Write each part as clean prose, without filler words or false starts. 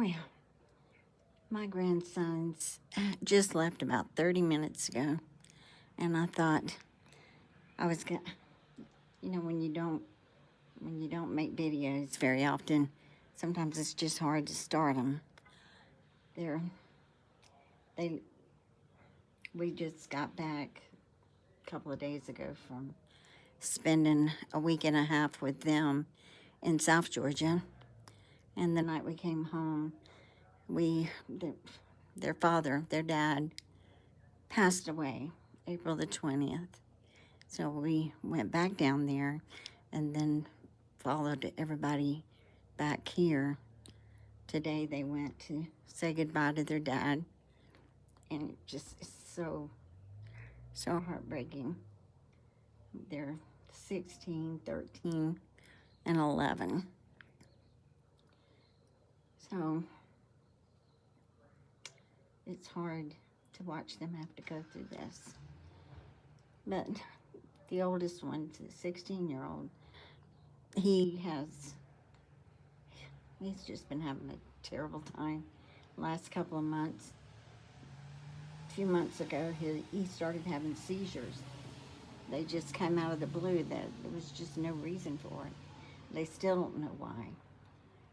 Well, my grandsons just left about 30 minutes ago, and I thought I was gonna, when you don't make videos very often, sometimes it's just hard to start them. They're, they, we just got back a couple of days ago from spending a week and a half with them in South Georgia, and the night we came home, their father, their dad, passed away April the 20th. So we went back down there and then followed everybody back here. Today they went to say goodbye to their dad, and it just is so heartbreaking. They're 16, 13, and 11. So it's hard to watch them have to go through this. But the oldest one, the 16-year-old, he's just been having a terrible time last couple of months. A few months ago, he started having seizures. They just came out of the blue. That there was just no reason for it. They still don't know why,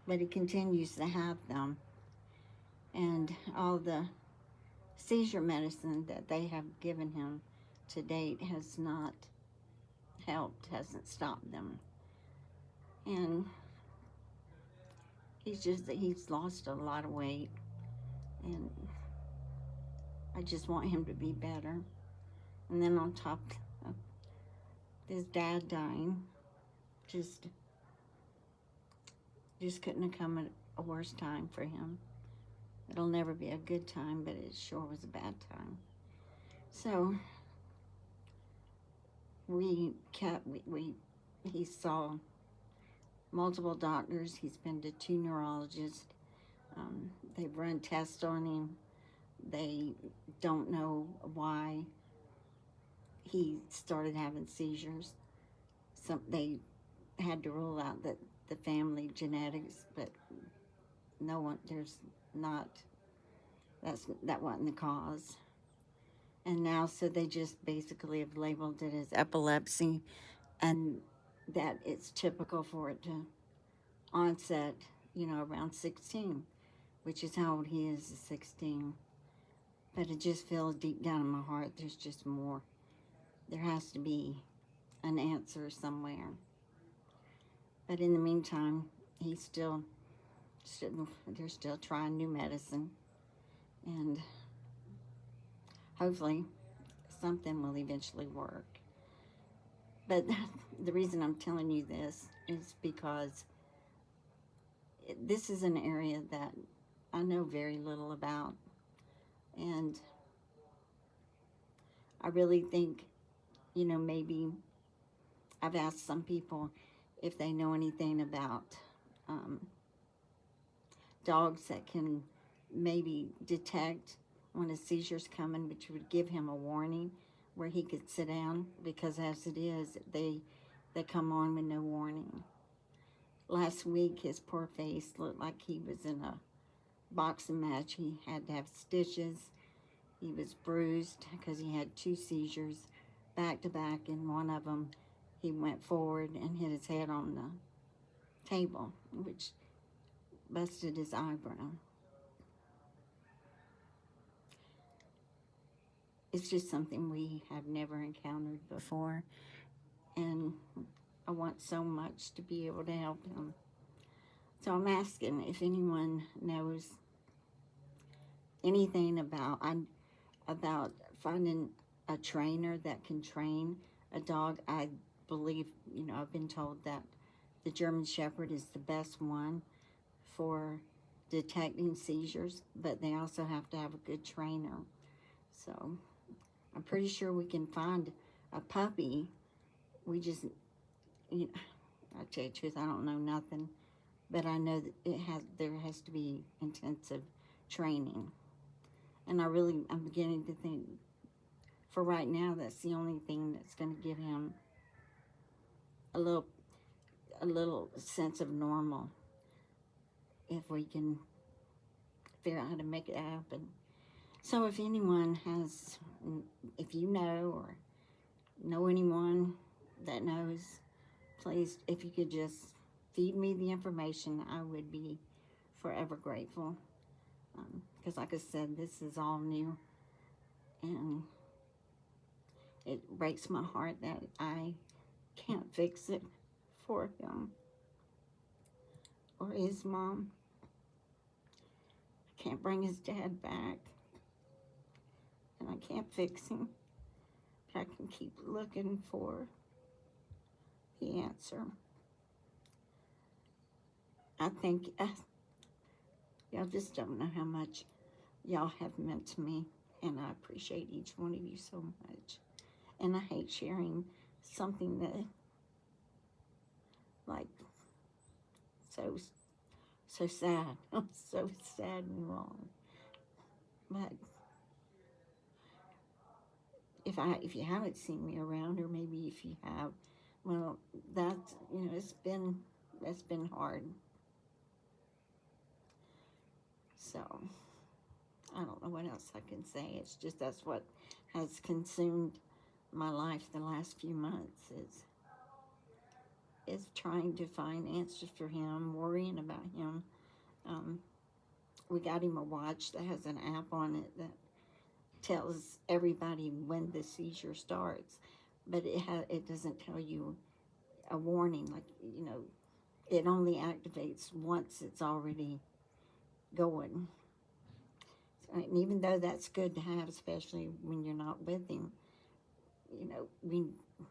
but he continues to have them. And all the seizure medicine that they have given him to date has not helped, hasn't stopped them. And he's lost a lot of weight, and I just want him to be better. And then on top of his dad dying, just couldn't have come at a worse time for him. It'll never be a good time, but it sure was a bad time. So he saw multiple doctors. He's been to 2 neurologists. They've run tests on him. They don't know why he started having seizures. They had to rule out the family genetics, but no one, there's not, that wasn't the cause. And now, so they just basically have labeled it as epilepsy, and that it's typical for it to onset, around 16, which is how old he is, 16. But it just feels deep down in my heart there's just more. There has to be an answer somewhere. But in the meantime, they're still trying new medicine, and hopefully something will eventually work. But the reason I'm telling you this is because this is an area that I know very little about, and I really think, maybe I've asked some people if they know anything about dogs that can maybe detect when a seizure's coming, which would give him a warning where he could sit down, because as it is, they come on with no warning. Last week, his poor face looked like he was in a boxing match. He had to have stitches. He was bruised because he had 2 seizures back to back, and one of them, he went forward and hit his head on the table, which busted his eyebrow. It's just something we have never encountered before, and I want so much to be able to help him. So I'm asking if anyone knows anything about finding a trainer that can train a dog. I believe, I've been told that the German Shepherd is the best one for detecting seizures, but they also have to have a good trainer. So I'm pretty sure we can find a puppy. We just, I tell you the truth, I don't know nothing, but I know that there has to be intensive training. And I'm beginning to think, for right now, that's the only thing that's going to give him a little sense of normal. If we can figure out how to make it happen. So if anyone has, if you know or know anyone that knows, please, if you could just feed me the information, I would be forever grateful. Because, like I said, this is all new, and it breaks my heart that I can't fix it for him or his mom. I can't bring his dad back, and I can't fix him, but I can keep looking for the answer. I think y'all just don't know how much y'all have meant to me, and I appreciate each one of you so much. And I hate sharing something that, like, so sad. I'm so sad and wrong. But if you haven't seen me around, or maybe if you have, well, that's, it's been hard. So I don't know what else I can say. It's just that's what has consumed my life the last few months is trying to find answers for him, worrying about him. We got him a watch that has an app on it that tells everybody when the seizure starts, but it doesn't tell you a warning. Like, it only activates once it's already going. So, and even though that's good to have, especially when you're not with him,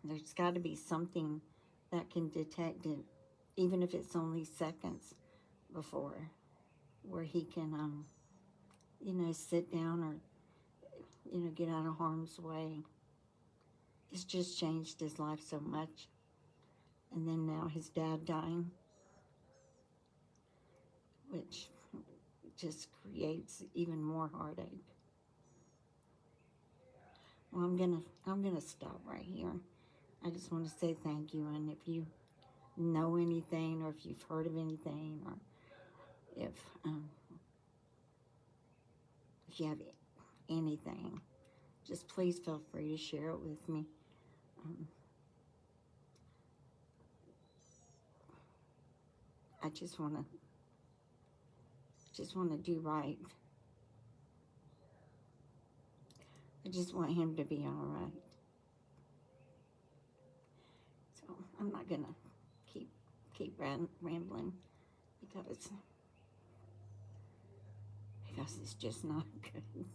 there's got to be something that can detect it, even if it's only seconds before, where he can, sit down or, get out of harm's way. It's just changed his life so much. And then now his dad dying, which just creates even more heartache. Well, I'm gonna stop right here. I just want to say thank you, and if you know anything, or if you've heard of anything, or if you have anything, just please feel free to share it with me. I just want to do right. I just want him to be all right. So I'm not gonna keep rambling because it's just not good.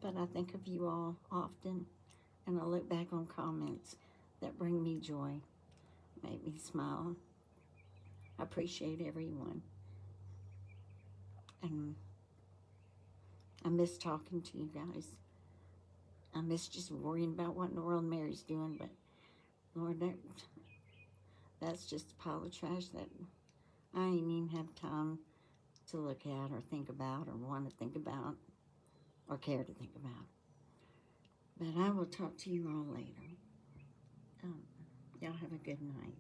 But I think of you all often, and I look back on comments that bring me joy, make me smile. I appreciate everyone. And I miss talking to you guys. I miss just worrying about what in the world Mary's doing, but Lord, that's just a pile of trash that I ain't even have time to look at or think about or want to think about or care to think about. But I will talk to you all later. Y'all have a good night.